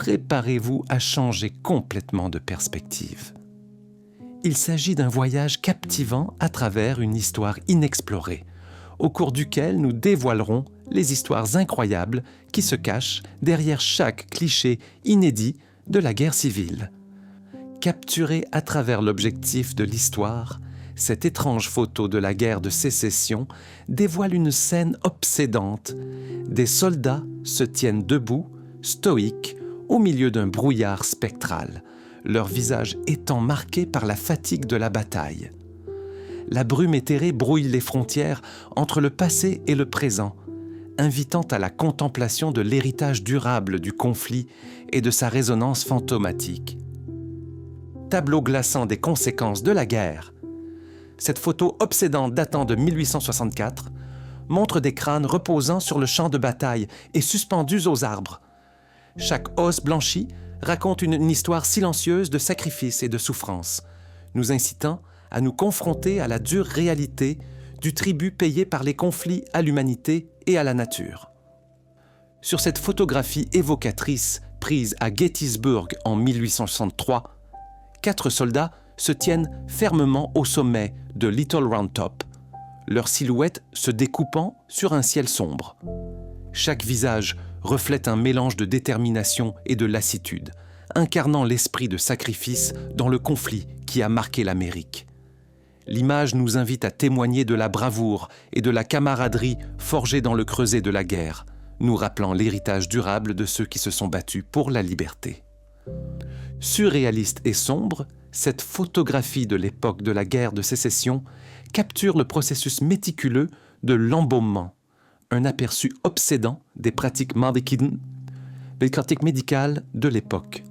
préparez-vous à changer complètement de perspective. Il s'agit d'un voyage captivant à travers une histoire inexplorée, au cours duquel nous dévoilerons les histoires incroyables qui se cachent derrière chaque cliché inédit de la guerre civile. Capturée à travers l'objectif de l'histoire, cette étrange photo de la guerre de sécession dévoile une scène obsédante. Des soldats se tiennent debout, stoïques, au milieu d'un brouillard spectral, leur visage étant marqué par la fatigue de la bataille. La brume éthérée brouille les frontières entre le passé et le présent, invitant à la contemplation de l'héritage durable du conflit et de sa résonance fantomatique. Tableau glaçant des conséquences de la guerre. Cette photo obsédante datant de 1864 montre des crânes reposant sur le champ de bataille et suspendus aux arbres. Chaque os blanchi raconte une histoire silencieuse de sacrifice et de souffrance, nous incitant à nous confronter à la dure réalité du tribut payé par les conflits à l'humanité et à la nature. Sur cette photographie évocatrice prise à Gettysburg en 1863, 4 soldats se tiennent fermement au sommet de Little Round Top, leur silhouette se découpant sur un ciel sombre. Chaque visage reflète un mélange de détermination et de lassitude, incarnant l'esprit de sacrifice dans le conflit qui a marqué l'Amérique. L'image nous invite à témoigner de la bravoure et de la camaraderie forgée dans le creuset de la guerre, nous rappelant l'héritage durable de ceux qui se sont battus pour la liberté. Surréaliste et sombre, cette photographie de l'époque de la guerre de sécession capture le processus méticuleux de l'embaumement, un aperçu obsédant des pratiques médicales de l'époque.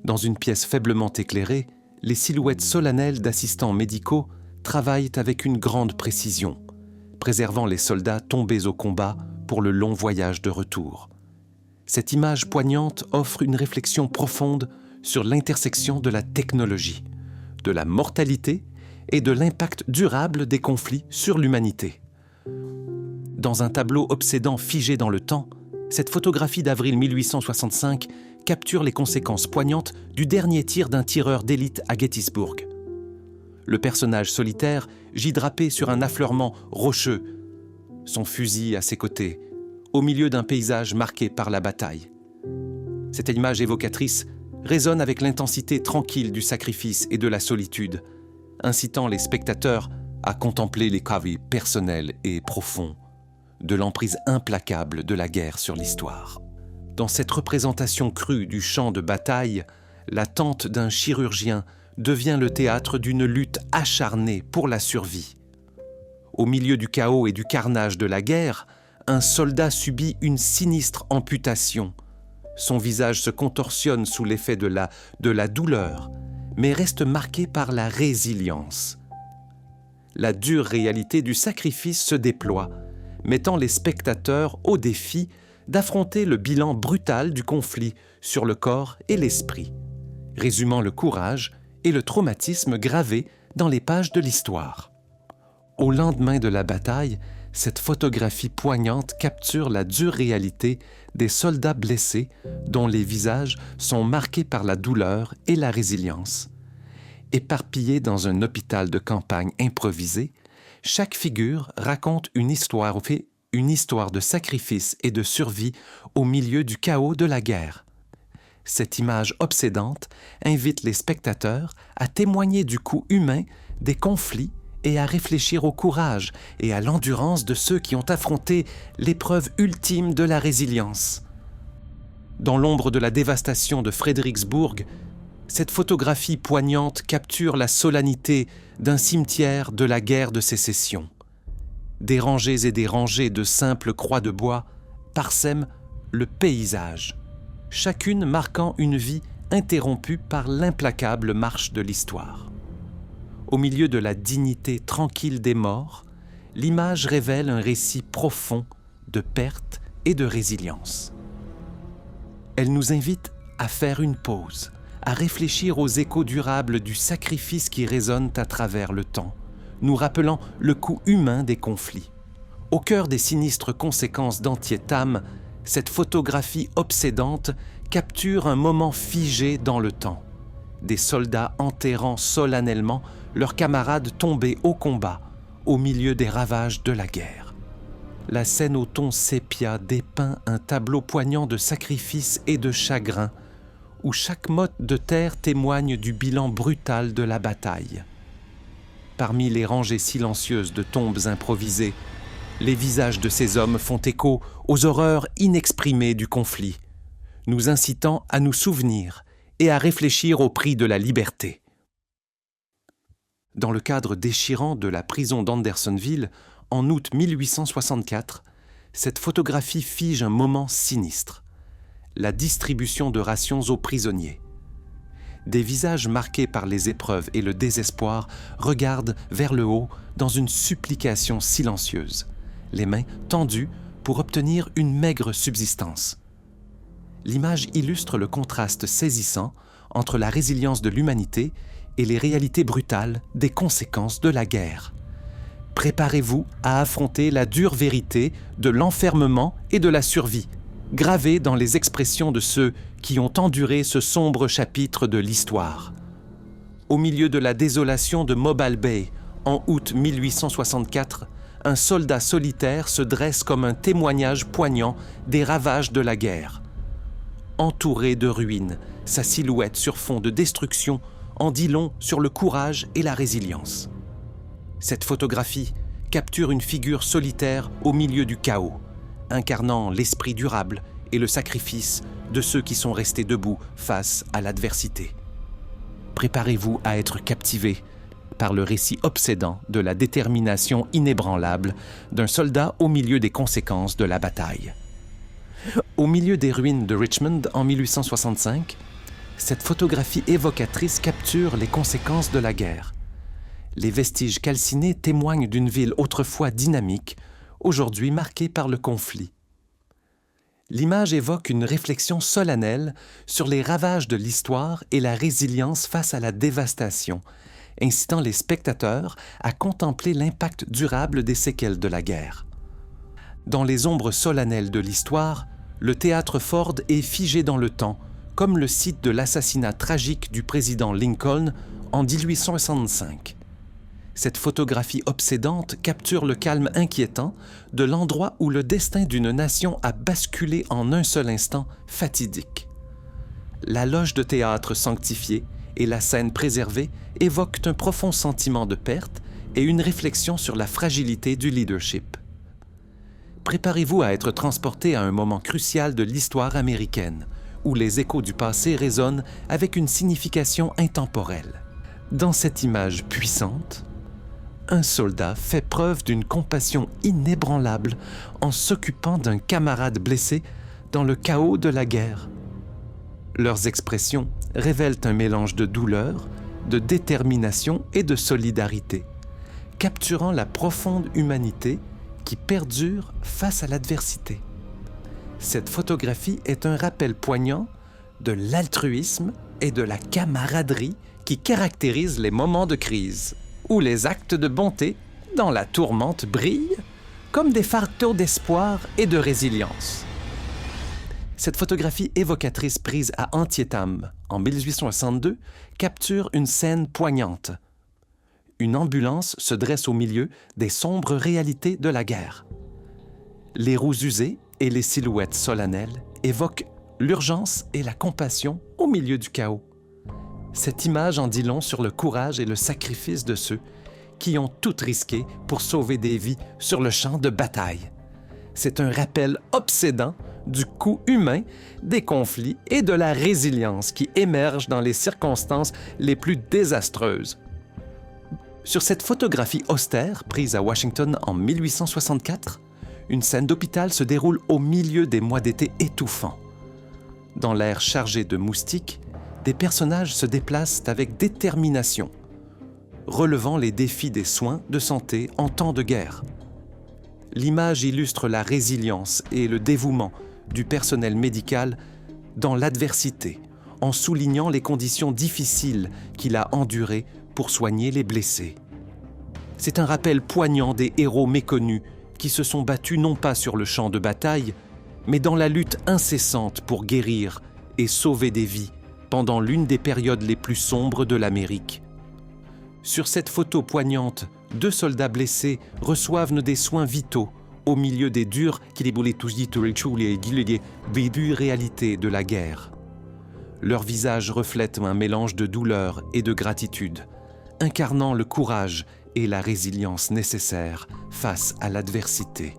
Dans une pièce faiblement éclairée, les silhouettes solennelles d'assistants médicaux travaillent avec une grande précision, préservant les soldats tombés au combat pour le long voyage de retour. Cette image poignante offre une réflexion profonde sur l'intersection de la technologie, de la mortalité et de l'impact durable des conflits sur l'humanité. Dans un tableau obsédant figé dans le temps, cette photographie d'avril 1865 capture les conséquences poignantes du dernier tir d'un tireur d'élite à Gettysburg. Le personnage solitaire gît drapé sur un affleurement rocheux, son fusil à ses côtés, au milieu d'un paysage marqué par la bataille. Cette image évocatrice résonne avec l'intensité tranquille du sacrifice et de la solitude, incitant les spectateurs à contempler les caves personnels et profonds de l'emprise implacable de la guerre sur l'histoire. Dans cette représentation crue du champ de bataille, la tente d'un chirurgien devient le théâtre d'une lutte acharnée pour la survie. Au milieu du chaos et du carnage de la guerre, un soldat subit une sinistre amputation. Son visage se contorsionne sous l'effet de la douleur, mais reste marqué par la résilience. La dure réalité du sacrifice se déploie, mettant les spectateurs au défi d'affronter le bilan brutal du conflit sur le corps et l'esprit, résumant le courage et le traumatisme gravés dans les pages de l'histoire. Au lendemain de la bataille, cette photographie poignante capture la dure réalité des soldats blessés dont les visages sont marqués par la douleur et la résilience. Éparpillés dans un hôpital de campagne improvisé, chaque figure raconte une histoire de sacrifice et de survie au milieu du chaos de la guerre. Cette image obsédante invite les spectateurs à témoigner du coût humain des conflits et à réfléchir au courage et à l'endurance de ceux qui ont affronté l'épreuve ultime de la résilience. Dans l'ombre de la dévastation de Fredericksburg, cette photographie poignante capture la solennité d'un cimetière de la guerre de sécession. Des rangées et des rangées de simples croix de bois parsèment le paysage, chacune marquant une vie interrompue par l'implacable marche de l'histoire. Au milieu de la dignité tranquille des morts, l'image révèle un récit profond de perte et de résilience. Elle nous invite à faire une pause, à réfléchir aux échos durables du sacrifice qui résonnent à travers le temps, nous rappelant le coût humain des conflits. Au cœur des sinistres conséquences d'Antietam, Cette photographie obsédante capture un moment figé dans le temps. Des soldats enterrant solennellement leurs camarades tombés au combat, au milieu des ravages de la guerre. La scène au ton sépia dépeint un tableau poignant de sacrifice et de chagrin, où chaque motte de terre témoigne du bilan brutal de la bataille. Parmi les rangées silencieuses de tombes improvisées, les visages de ces hommes font écho aux horreurs inexprimées du conflit, nous incitant à nous souvenir et à réfléchir au prix de la liberté. Dans le cadre déchirant de la prison d'Andersonville, en août 1864, cette photographie fige un moment sinistre, la distribution de rations aux prisonniers. Des visages marqués par les épreuves et le désespoir regardent vers le haut dans une supplication silencieuse, les mains tendues pour obtenir une maigre subsistance. L'image illustre le contraste saisissant entre la résilience de l'humanité et les réalités brutales des conséquences de la guerre. Préparez-vous à affronter la dure vérité de l'enfermement et de la survie, gravée dans les expressions de ceux qui ont enduré ce sombre chapitre de l'histoire. Au milieu de la désolation de Mobile Bay, en août 1864, un soldat solitaire se dresse comme un témoignage poignant des ravages de la guerre. Entouré de ruines, sa silhouette sur fond de destruction en dit long sur le courage et la résilience. Cette photographie capture une figure solitaire au milieu du chaos, incarnant l'esprit durable et le sacrifice de ceux qui sont restés debout face à l'adversité. Préparez-vous à être captivé par le récit obsédant de la détermination inébranlable d'un soldat au milieu des conséquences de la bataille. Au milieu des ruines de Richmond en 1865, cette photographie évocatrice capture les conséquences de la guerre. Les vestiges calcinés témoignent d'une ville autrefois dynamique, aujourd'hui marquée par le conflit. L'image évoque une réflexion solennelle sur les ravages de l'histoire et la résilience face à la dévastation, incitant les spectateurs à contempler l'impact durable des séquelles de la guerre. Dans les ombres solennelles de l'histoire, le théâtre Ford est figé dans le temps, comme le site de l'assassinat tragique du président Lincoln en 1865. Cette photographie obsédante capture le calme inquiétant de l'endroit où le destin d'une nation a basculé en un seul instant fatidique. La loge de théâtre sanctifiée et la scène préservée évoquent un profond sentiment de perte et une réflexion sur la fragilité du leadership. Préparez-vous à être transporté à un moment crucial de l'histoire américaine, où les échos du passé résonnent avec une signification intemporelle. Dans cette image puissante, un soldat fait preuve d'une compassion inébranlable en s'occupant d'un camarade blessé dans le chaos de la guerre. Leurs expressions révèlent un mélange de douleur, de détermination et de solidarité, capturant la profonde humanité qui perdure face à l'adversité. Cette photographie est un rappel poignant de l'altruisme et de la camaraderie qui caractérisent les moments de crise, où les actes de bonté, dans la tourmente, brillent comme des phares d'espoir et de résilience. Cette photographie évocatrice prise à Antietam en 1862 capture une scène poignante. Une ambulance se dresse au milieu des sombres réalités de la guerre. Les roues usées et les silhouettes solennelles évoquent l'urgence et la compassion au milieu du chaos. Cette image en dit long sur le courage et le sacrifice de ceux qui ont tout risqué pour sauver des vies sur le champ de bataille. C'est un rappel obsédant du coût humain, des conflits et de la résilience qui émergent dans les circonstances les plus désastreuses. Sur cette photographie austère prise à Washington en 1864, une scène d'hôpital se déroule au milieu des mois d'été étouffants. Dans l'air chargé de moustiques, des personnages se déplacent avec détermination, relevant les défis des soins de santé en temps de guerre. L'image illustre la résilience et le dévouement du personnel médical dans l'adversité, en soulignant les conditions difficiles qu'il a endurées pour soigner les blessés. C'est un rappel poignant des héros méconnus qui se sont battus non pas sur le champ de bataille, mais dans la lutte incessante pour guérir et sauver des vies pendant l'une des périodes les plus sombres de l'Amérique. Sur cette photo poignante, 2 soldats blessés reçoivent des soins vitaux au milieu des dures réalités de la guerre. Leurs visages reflètent un mélange de douleur et de gratitude, incarnant le courage et la résilience nécessaires face à l'adversité.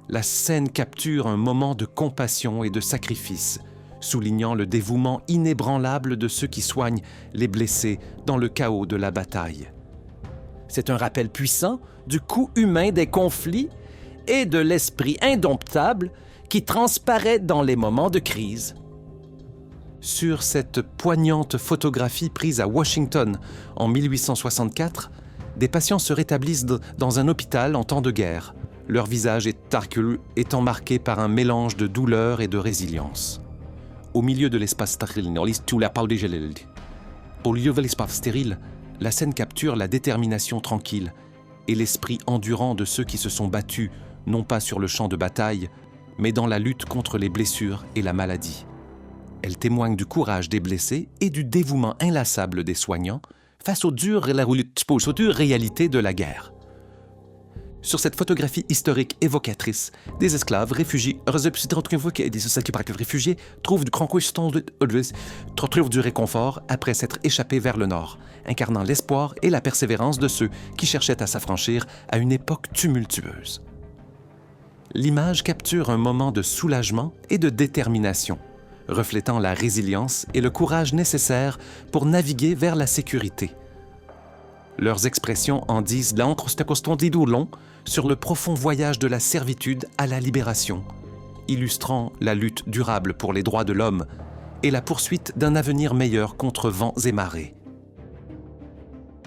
La scène capture un moment de compassion et de sacrifice, soulignant le dévouement inébranlable de ceux qui soignent les blessés dans le chaos de la bataille. C'est un rappel puissant du coût humain des conflits et de l'esprit indomptable qui transparaît dans les moments de crise. Sur cette poignante photographie prise à Washington en 1864, des patients se rétablissent dans un hôpital en temps de guerre, leur visage étant marqué par un mélange de douleur et de résilience. Au milieu de l'espace stérile, la scène capture la détermination tranquille et l'esprit endurant de ceux qui se sont battus, non pas sur le champ de bataille, mais dans la lutte contre les blessures et la maladie. Elle témoigne du courage des blessés et du dévouement inlassable des soignants face aux dures réalités de la guerre. Sur cette photographie historique évocatrice, des esclaves réfugiés et des réfugiés trouvent du réconfort après s'être échappés vers le nord, incarnant l'espoir et la persévérance de ceux qui cherchaient à s'affranchir à une époque tumultueuse. L'image capture un moment de soulagement et de détermination, reflétant la résilience et le courage nécessaires pour naviguer vers la sécurité. Leurs expressions en disent long sur le profond voyage de la servitude à la libération, illustrant la lutte durable pour les droits de l'homme et la poursuite d'un avenir meilleur contre vents et marées.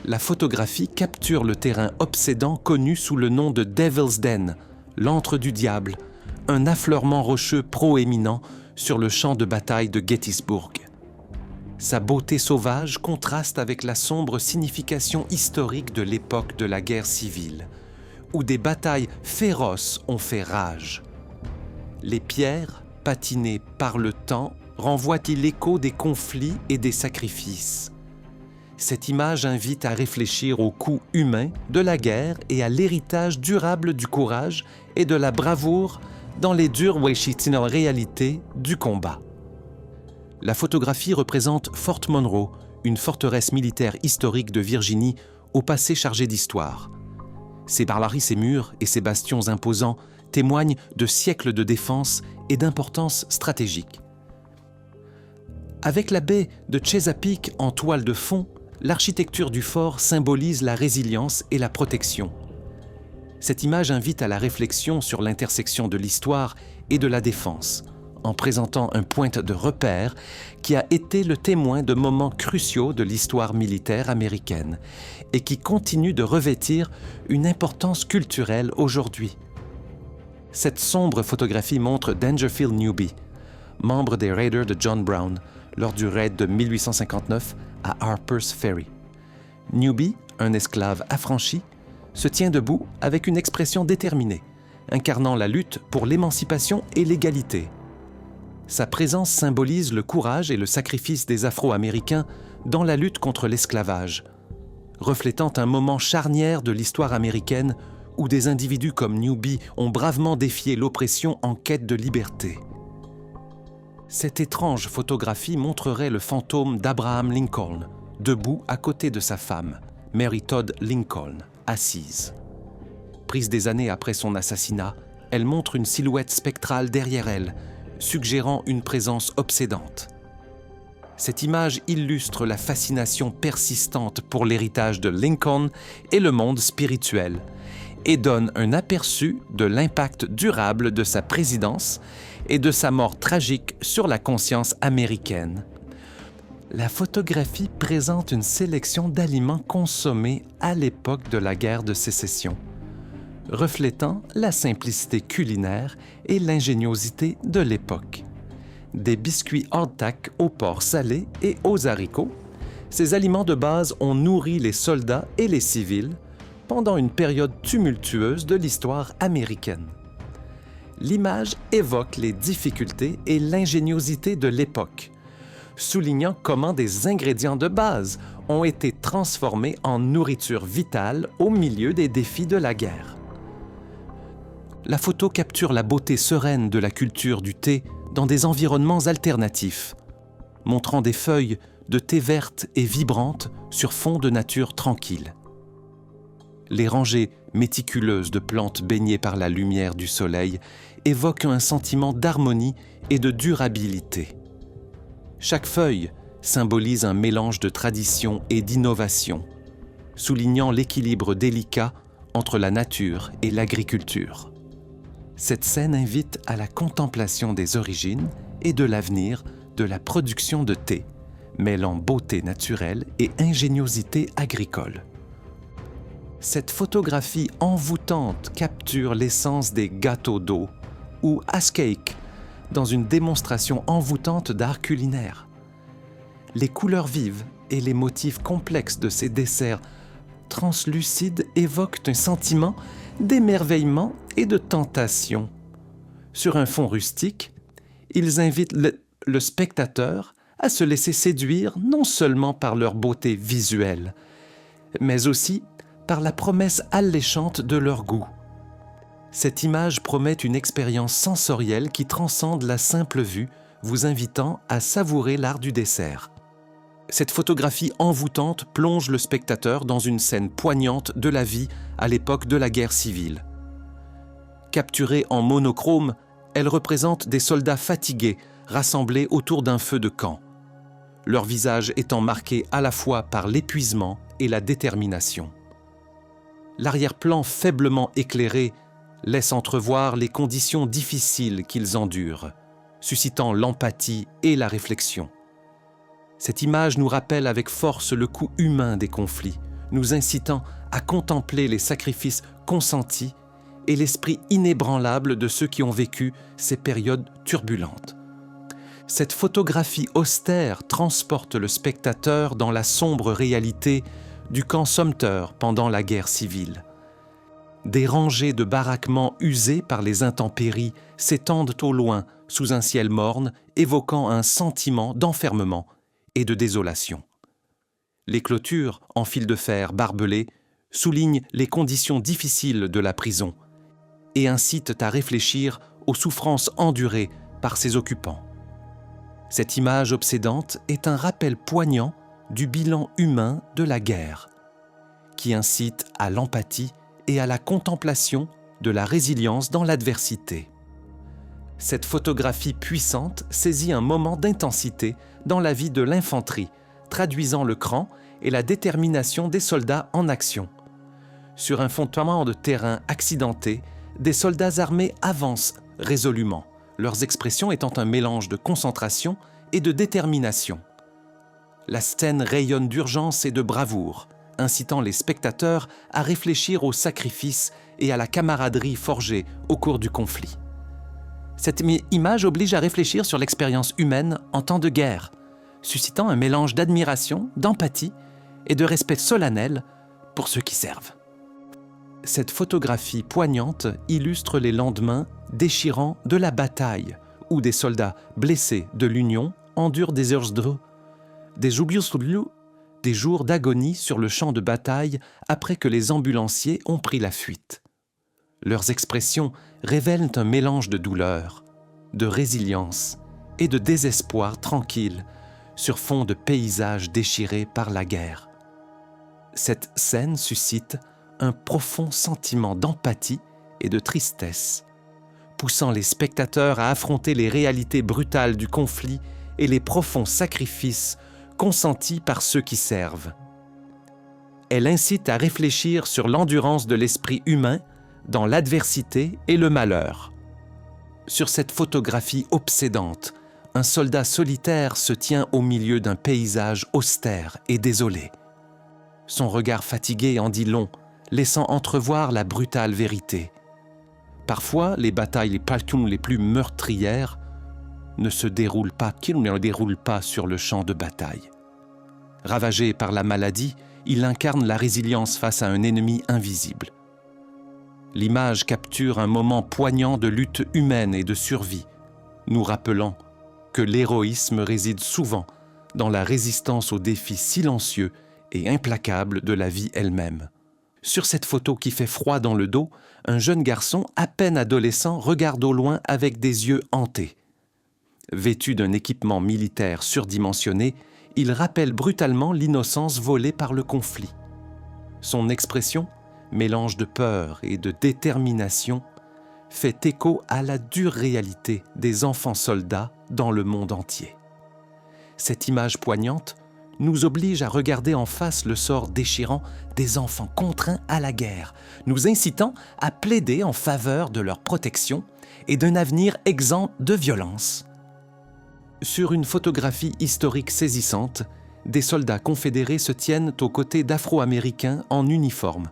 La photographie capture le terrain obsédant connu sous le nom de Devil's Den, l'antre du diable, un affleurement rocheux proéminent sur le champ de bataille de Gettysburg. Sa beauté sauvage contraste avec la sombre signification historique de l'époque de la guerre civile, où des batailles féroces ont fait rage. Les pierres, patinées par le temps, renvoient-ils l'écho des conflits et des sacrifices. Cette image invite à réfléchir au coût humain de la guerre et à l'héritage durable du courage et de la bravoure dans les dures réalités du combat. La photographie représente Fort Monroe, une forteresse militaire historique de Virginie au passé chargé d'histoire. Ses barbaries, ses murs et ses bastions imposants témoignent de siècles de défense et d'importance stratégique. Avec la baie de Chesapeake en toile de fond, l'architecture du fort symbolise la résilience et la protection. Cette image invite à la réflexion sur l'intersection de l'histoire et de la défense, en présentant un point de repère qui a été le témoin de moments cruciaux de l'histoire militaire américaine et qui continue de revêtir une importance culturelle aujourd'hui. Cette sombre photographie montre Dangerfield Newby, membre des Raiders de John Brown, lors du raid de 1859 à Harper's Ferry. Newby, un esclave affranchi, se tient debout avec une expression déterminée, incarnant la lutte pour l'émancipation et l'égalité. Sa présence symbolise le courage et le sacrifice des Afro-Américains dans la lutte contre l'esclavage, reflétant un moment charnière de l'histoire américaine où des individus comme Newby ont bravement défié l'oppression en quête de liberté. Cette étrange photographie montrerait le fantôme d'Abraham Lincoln, debout à côté de sa femme, Mary Todd Lincoln, assise. Prise des années après son assassinat, elle montre une silhouette spectrale derrière elle, suggérant une présence obsédante. Cette image illustre la fascination persistante pour l'héritage de Lincoln et le monde spirituel, et donne un aperçu de l'impact durable de sa présidence et de sa mort tragique sur la conscience américaine. La photographie présente une sélection d'aliments consommés à l'époque de la guerre de Sécession, reflétant la simplicité culinaire et l'ingéniosité de l'époque. Des biscuits hardtack au porc salé et aux haricots, ces aliments de base ont nourri les soldats et les civils pendant une période tumultueuse de l'histoire américaine. l'image évoque les difficultés et l'ingéniosité de l'époque, soulignant comment des ingrédients de base ont été transformés en nourriture vitale au milieu des défis de la guerre. La photo capture la beauté sereine de la culture du thé dans des environnements alternatifs, montrant des feuilles de thé vertes et vibrantes sur fond de nature tranquille. Les rangées méticuleuses de plantes baignées par la lumière du soleil évoquent un sentiment d'harmonie et de durabilité. Chaque feuille symbolise un mélange de tradition et d'innovation, soulignant l'équilibre délicat entre la nature et l'agriculture. Cette scène invite à la contemplation des origines et de l'avenir de la production de thé, mêlant beauté naturelle et ingéniosité agricole. Cette photographie envoûtante capture l'essence des gâteaux d'eau ou ice cake dans une démonstration envoûtante d'art culinaire. Les couleurs vives et les motifs complexes de ces desserts translucides évoquent un sentiment d'émerveillement et de tentation. Sur un fond rustique, ils invitent le spectateur à se laisser séduire non seulement par leur beauté visuelle, mais aussi par la promesse alléchante de leur goût. Cette image promet une expérience sensorielle qui transcende la simple vue, vous invitant à savourer l'art du dessert. Cette photographie envoûtante plonge le spectateur dans une scène poignante de la vie à l'époque de la guerre civile. Capturée en monochrome, elle représente des soldats fatigués rassemblés autour d'un feu de camp, leur visage étant marqué à la fois par l'épuisement et la détermination. L'arrière-plan faiblement éclairé laisse entrevoir les conditions difficiles qu'ils endurent, suscitant l'empathie et la réflexion. Cette image nous rappelle avec force le coût humain des conflits, nous incitant à contempler les sacrifices consentis et l'esprit inébranlable de ceux qui ont vécu ces périodes turbulentes. Cette photographie austère transporte le spectateur dans la sombre réalité du camp Sumter pendant la guerre civile. Des rangées de baraquements usés par les intempéries s'étendent au loin sous un ciel morne, évoquant un sentiment d'enfermement et de désolation. Les clôtures, en fil de fer barbelé, soulignent les conditions difficiles de la prison et incitent à réfléchir aux souffrances endurées par ses occupants. Cette image obsédante est un rappel poignant du bilan humain de la guerre, qui incite à l'empathie et à la contemplation de la résilience dans l'adversité. Cette photographie puissante saisit un moment d'intensité dans la vie de l'infanterie, traduisant le cran et la détermination des soldats en action. Sur un fondement de terrain accidenté, des soldats armés avancent résolument, leurs expressions étant un mélange de concentration et de détermination. La scène rayonne d'urgence et de bravoure, incitant les spectateurs à réfléchir au sacrifice et à la camaraderie forgée au cours du conflit. Cette image oblige à réfléchir sur l'expérience humaine en temps de guerre, suscitant un mélange d'admiration, d'empathie et de respect solennel pour ceux qui servent. Cette photographie poignante illustre les lendemains déchirants de la bataille, où des soldats blessés de l'Union endurent des heures des jours d'agonie sur le champ de bataille après que les ambulanciers ont pris la fuite. Leurs expressions révèlent un mélange de douleur, de résilience et de désespoir tranquille sur fond de paysages déchirés par la guerre. Cette scène suscite un profond sentiment d'empathie et de tristesse, poussant les spectateurs à affronter les réalités brutales du conflit et les profonds sacrifices consentis par ceux qui servent. Elle incite à réfléchir sur l'endurance de l'esprit humain dans l'adversité et le malheur. Sur cette photographie obsédante, un soldat solitaire se tient au milieu d'un paysage austère et désolé. Son regard fatigué en dit long, laissant entrevoir la brutale vérité. Parfois, les batailles les plus meurtrières ne se déroulent pas sur le champ de bataille. Ravagé par la maladie, il incarne la résilience face à un ennemi invisible. L'image capture un moment poignant de lutte humaine et de survie, nous rappelant que l'héroïsme réside souvent dans la résistance aux défis silencieux et implacables de la vie elle-même. Sur cette photo qui fait froid dans le dos, un jeune garçon à peine adolescent regarde au loin avec des yeux hantés. Vêtu d'un équipement militaire surdimensionné, il rappelle brutalement l'innocence volée par le conflit. Son expression, mélange de peur et de détermination, fait écho à la dure réalité des enfants soldats dans le monde entier. Cette image poignante nous oblige à regarder en face le sort déchirant des enfants contraints à la guerre, nous incitant à plaider en faveur de leur protection et d'un avenir exempt de violence. Sur une photographie historique saisissante, des soldats confédérés se tiennent aux côtés d'Afro-Américains en uniforme,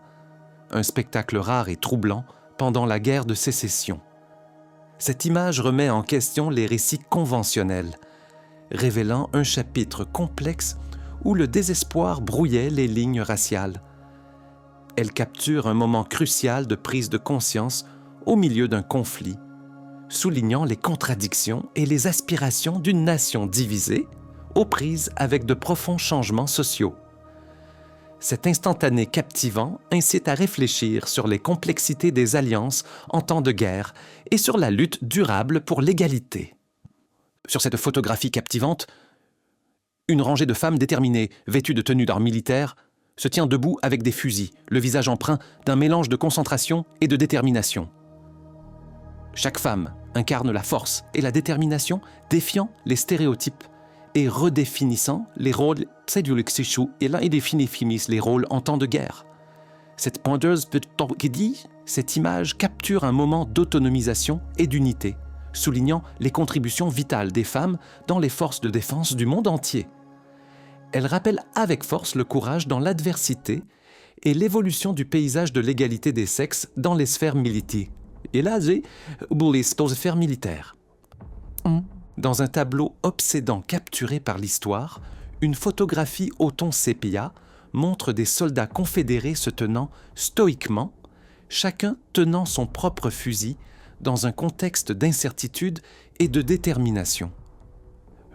un spectacle rare et troublant pendant la guerre de Sécession. Cette image remet en question les récits conventionnels, révélant un chapitre complexe où le désespoir brouillait les lignes raciales. Elle capture un moment crucial de prise de conscience au milieu d'un conflit, soulignant les contradictions et les aspirations d'une nation divisée, aux prises avec de profonds changements sociaux. Cet instantané captivant incite à réfléchir sur les complexités des alliances en temps de guerre et sur la lutte durable pour l'égalité. Sur cette photographie captivante, une rangée de femmes déterminées, vêtues de tenues d'armes militaires, se tient debout avec des fusils, le visage empreint d'un mélange de concentration et de détermination. Chaque femme incarne la force et la détermination, défiant les stéréotypes et redéfinissant les rôles les rôles en temps de guerre. Cette pointeuse cette image capture un moment d'autonomisation et d'unité, soulignant les contributions vitales des femmes dans les forces de défense du monde entier. Elle rappelle avec force le courage dans l'adversité et l'évolution du paysage de l'égalité des sexes dans les sphères militaires. Et là, les sphères militaires. Dans un tableau obsédant capturé par l'histoire, une photographie au ton sépia montre des soldats confédérés se tenant stoïquement, chacun tenant son propre fusil dans un contexte d'incertitude et de détermination.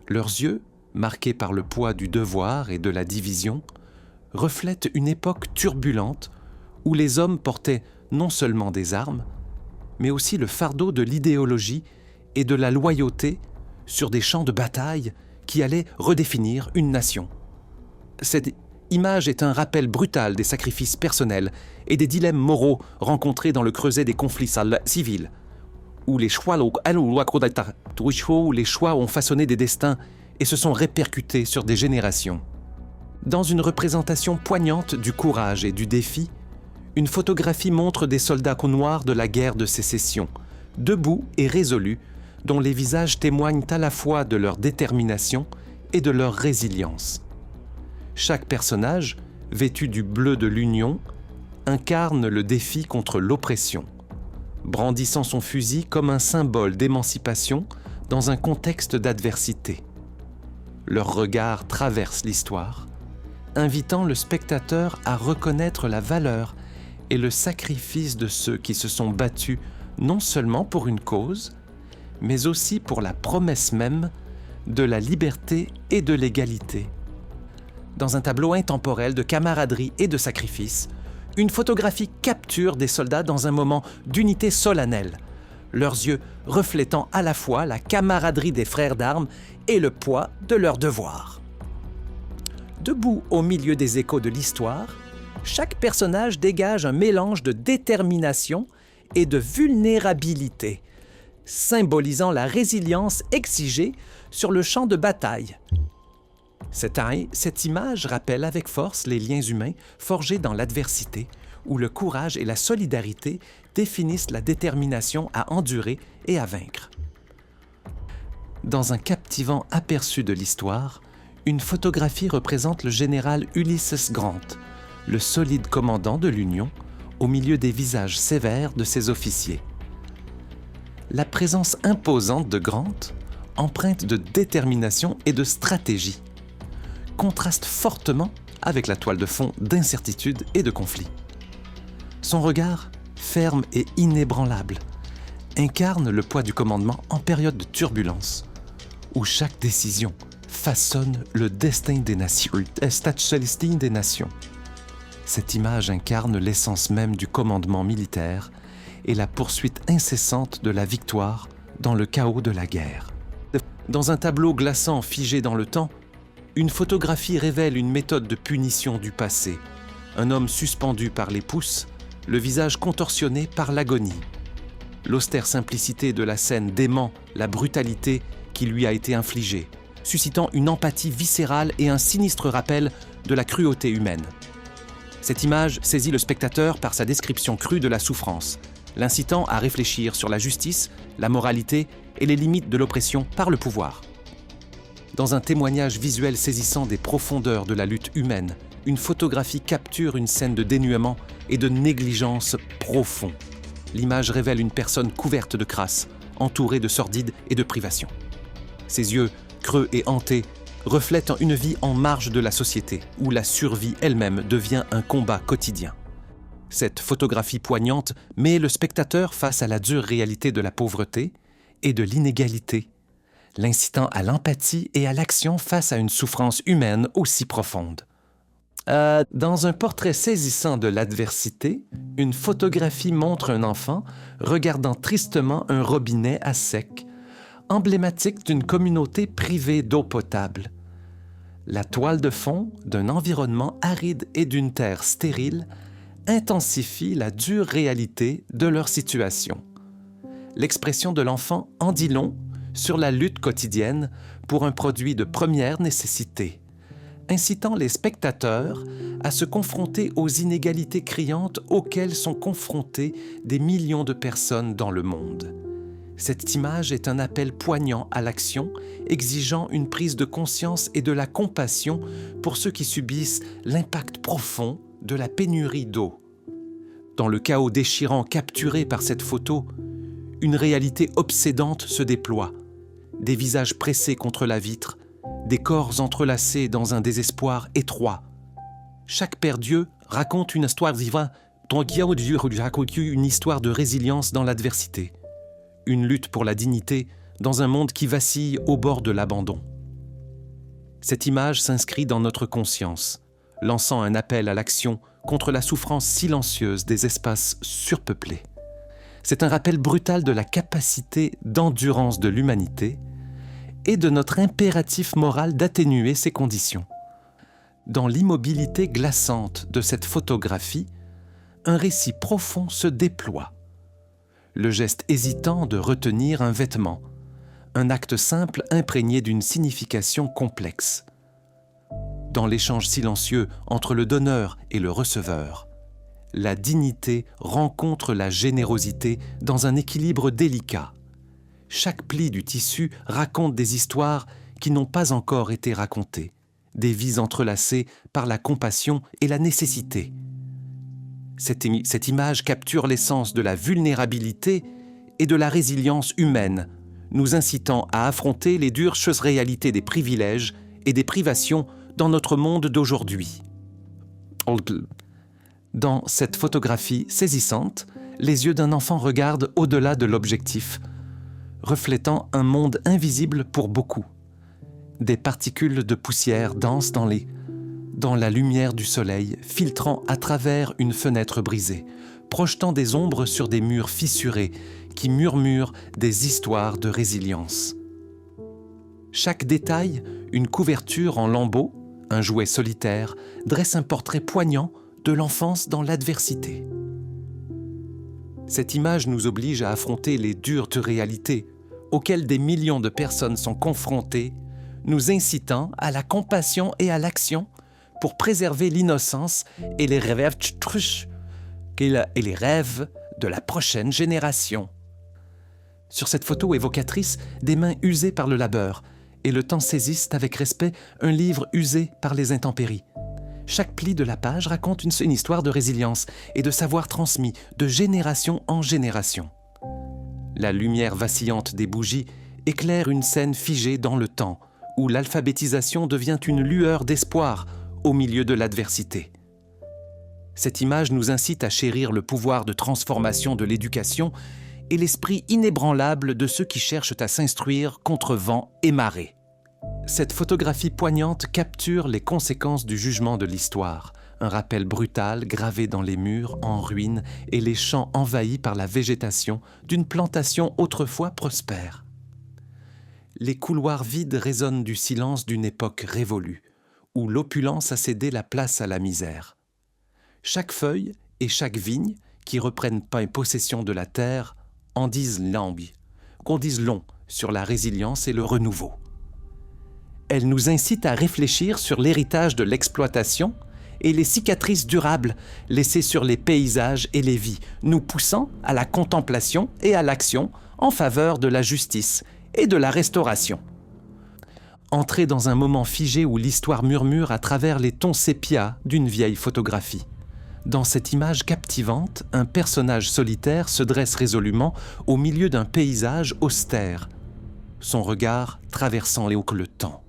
Leurs yeux, marqués par le poids du devoir et de la division, reflètent une époque turbulente où les hommes portaient non seulement des armes, mais aussi le fardeau de l'idéologie et de la loyauté sur des champs de bataille qui allaient redéfinir une nation. Cette image est un rappel brutal des sacrifices personnels et des dilemmes moraux rencontrés dans le creuset des conflits civils, où les choix ont façonné des destins et se sont répercutés sur des générations. Dans une représentation poignante du courage et du défi, une photographie montre des soldats noirs de la guerre de Sécession, debout et résolus, dont les visages témoignent à la fois de leur détermination et de leur résilience. Chaque personnage, vêtu du bleu de l'Union, incarne le défi contre l'oppression, brandissant son fusil comme un symbole d'émancipation dans un contexte d'adversité. Leur regard traverse l'histoire, invitant le spectateur à reconnaître la valeur et le sacrifice de ceux qui se sont battus non seulement pour une cause, mais aussi pour la promesse même de la liberté et de l'égalité. Dans un tableau intemporel de camaraderie et de sacrifice, une photographie capture des soldats dans un moment d'unité solennelle, leurs yeux reflétant à la fois la camaraderie des frères d'armes et le poids de leur devoir. Debout au milieu des échos de l'histoire, chaque personnage dégage un mélange de détermination et de vulnérabilité, symbolisant la résilience exigée sur le champ de bataille. Cette image rappelle avec force les liens humains forgés dans l'adversité, où le courage et la solidarité définissent la détermination à endurer et à vaincre. Dans un captivant aperçu de l'histoire, une photographie représente le général Ulysses Grant, le solide commandant de l'Union, au milieu des visages sévères de ses officiers. La présence imposante de Grant, empreinte de détermination et de stratégie, contraste fortement avec la toile de fond d'incertitude et de conflit. Son regard ferme et inébranlable, incarne le poids du commandement en période de turbulence, où chaque décision façonne le destin des nations, des nations. Cette image incarne l'essence même du commandement militaire et la poursuite incessante de la victoire dans le chaos de la guerre. Dans un tableau glaçant figé dans le temps, une photographie révèle une méthode de punition du passé. Un homme suspendu par les pouces, le visage contorsionné par l'agonie. L'austère simplicité de la scène dément la brutalité qui lui a été infligée, suscitant une empathie viscérale et un sinistre rappel de la cruauté humaine. Cette image saisit le spectateur par sa description crue de la souffrance, l'incitant à réfléchir sur la justice, la moralité et les limites de l'oppression par le pouvoir. Dans un témoignage visuel saisissant des profondeurs de la lutte humaine, une photographie capture une scène de dénuement et de négligence profond. L'image révèle une personne couverte de crasse, entourée de sordide et de privation. Ses yeux, creux et hantés, reflètent une vie en marge de la société, où la survie elle-même devient un combat quotidien. Cette photographie poignante met le spectateur face à la dure réalité de la pauvreté et de l'inégalité, l'incitant à l'empathie et à l'action face à une souffrance humaine aussi profonde. Dans un portrait saisissant de l'adversité, une photographie montre un enfant regardant tristement un robinet à sec, emblématique d'une communauté privée d'eau potable. La toile de fond d'un environnement aride et d'une terre stérile intensifie la dure réalité de leur situation. L'expression de l'enfant en dit long sur la lutte quotidienne pour un produit de première nécessité, incitant les spectateurs à se confronter aux inégalités criantes auxquelles sont confrontées des millions de personnes dans le monde. Cette image est un appel poignant à l'action, exigeant une prise de conscience et de la compassion pour ceux qui subissent l'impact profond de la pénurie d'eau. Dans le chaos déchirant capturé par cette photo, une réalité obsédante se déploie. Des visages pressés contre la vitre, des corps entrelacés dans un désespoir étroit. Chaque Père Dieu raconte une histoire vivante, une histoire de résilience dans l'adversité. Une lutte pour la dignité dans un monde qui vacille au bord de l'abandon. Cette image s'inscrit dans notre conscience, lançant un appel à l'action contre la souffrance silencieuse des espaces surpeuplés. C'est un rappel brutal de la capacité d'endurance de l'humanité et de notre impératif moral d'atténuer ces conditions. Dans l'immobilité glaçante de cette photographie, un récit profond se déploie. Le geste hésitant de retenir un vêtement, un acte simple imprégné d'une signification complexe. Dans l'échange silencieux entre le donneur et le receveur, la dignité rencontre la générosité dans un équilibre délicat. Chaque pli du tissu raconte des histoires qui n'ont pas encore été racontées, des vies entrelacées par la compassion et la nécessité. Cette image capture l'essence de la vulnérabilité et de la résilience humaine, nous incitant à affronter les dures réalités des privilèges et des privations dans notre monde d'aujourd'hui. Dans cette photographie saisissante, les yeux d'un enfant regardent au-delà de l'objectif, reflétant un monde invisible pour beaucoup. Des particules de poussière dansent dans la lumière du soleil, filtrant à travers une fenêtre brisée, projetant des ombres sur des murs fissurés qui murmurent des histoires de résilience. Chaque détail, une couverture en lambeaux, un jouet solitaire, dresse un portrait poignant de l'enfance dans l'adversité. Cette image nous oblige à affronter les dures réalités auxquelles des millions de personnes sont confrontées, nous incitant à la compassion et à l'action pour préserver l'innocence et les rêves de la prochaine génération. Sur cette photo évocatrice, des mains usées par le labeur et le temps saisissent avec respect un livre usé par les intempéries. Chaque pli de la page raconte une histoire de résilience et de savoir transmis de génération en génération. La lumière vacillante des bougies éclaire une scène figée dans le temps, où l'alphabétisation devient une lueur d'espoir au milieu de l'adversité. Cette image nous incite à chérir le pouvoir de transformation de l'éducation et l'esprit inébranlable de ceux qui cherchent à s'instruire contre vent et marée. Cette photographie poignante capture les conséquences du jugement de l'histoire, un rappel brutal gravé dans les murs en ruine et les champs envahis par la végétation d'une plantation autrefois prospère. Les couloirs vides résonnent du silence d'une époque révolue, où l'opulence a cédé la place à la misère. Chaque feuille et chaque vigne, qui reprennent possession de la terre, en disent qu'on dise long sur la résilience et le renouveau. Elle nous incite à réfléchir sur l'héritage de l'exploitation et les cicatrices durables laissées sur les paysages et les vies, nous poussant à la contemplation et à l'action en faveur de la justice et de la restauration. Entrer dans un moment figé où l'histoire murmure à travers les tons sépia d'une vieille photographie. Dans cette image captivante, un personnage solitaire se dresse résolument au milieu d'un paysage austère, son regard traversant le temps.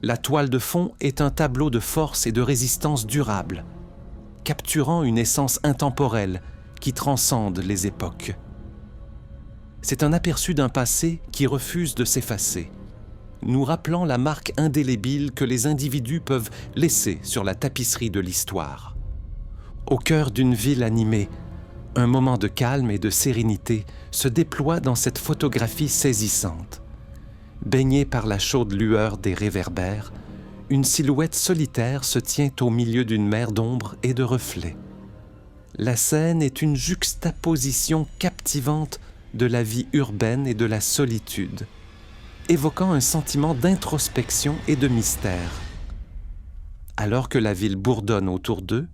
La toile de fond est un tableau de force et de résistance durable, capturant une essence intemporelle qui transcende les époques. C'est un aperçu d'un passé qui refuse de s'effacer, nous rappelant la marque indélébile que les individus peuvent laisser sur la tapisserie de l'histoire. Au cœur d'une ville animée, un moment de calme et de sérénité se déploie dans cette photographie saisissante. Baignée par la chaude lueur des réverbères, une silhouette solitaire se tient au milieu d'une mer d'ombre et de reflets. La scène est une juxtaposition captivante de la vie urbaine et de la solitude, évoquant un sentiment d'introspection et de mystère. Alors que la ville bourdonne autour d'eux,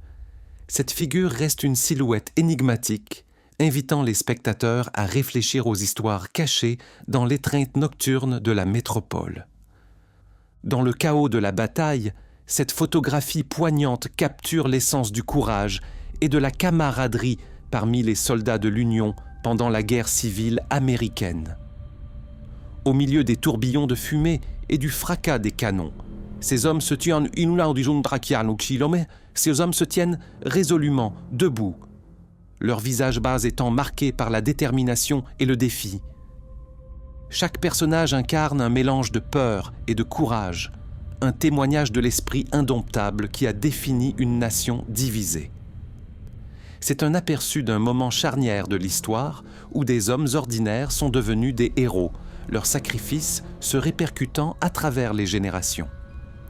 cette figure reste une silhouette énigmatique, invitant les spectateurs à réfléchir aux histoires cachées dans l'étreinte nocturne de la métropole. Dans le chaos de la bataille, cette photographie poignante capture l'essence du courage et de la camaraderie parmi les soldats de l'Union pendant la guerre civile américaine. Au milieu des tourbillons de fumée et du fracas des canons, ces hommes se tiennent résolument debout, leurs visages bas étant marqués par la détermination et le défi. Chaque personnage incarne un mélange de peur et de courage, un témoignage de l'esprit indomptable qui a défini une nation divisée. C'est un aperçu d'un moment charnière de l'histoire où des hommes ordinaires sont devenus des héros, leurs sacrifices se répercutant à travers les générations.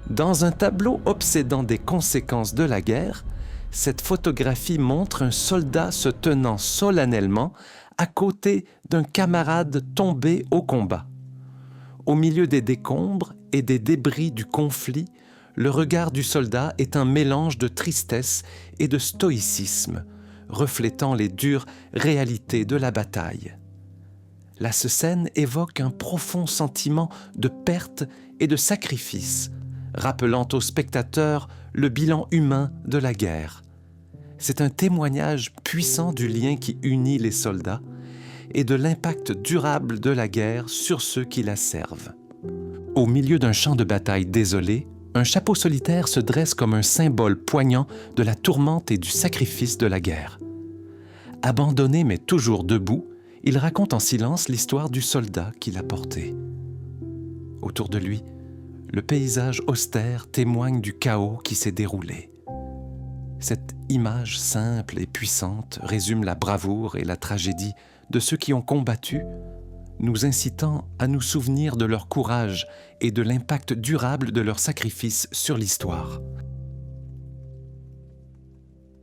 Dans un tableau obsédant des conséquences de la guerre, cette photographie montre un soldat se tenant solennellement à côté d'un camarade tombé au combat. Au milieu des décombres et des débris du conflit, le regard du soldat est un mélange de tristesse et de stoïcisme, reflétant les dures réalités de la bataille. La scène évoque un profond sentiment de perte et de sacrifice, rappelant aux spectateurs le bilan humain de la guerre. C'est un témoignage puissant du lien qui unit les soldats et de l'impact durable de la guerre sur ceux qui la servent. Au milieu d'un champ de bataille désolé, un chapeau solitaire se dresse comme un symbole poignant de la tourmente et du sacrifice de la guerre. Abandonné mais toujours debout, il raconte en silence l'histoire du soldat qui l'a porté. Autour de lui, le paysage austère témoigne du chaos qui s'est déroulé. Cette image simple et puissante résume la bravoure et la tragédie de ceux qui ont combattu, nous incitant à nous souvenir de leur courage et de l'impact durable de leur sacrifice sur l'histoire.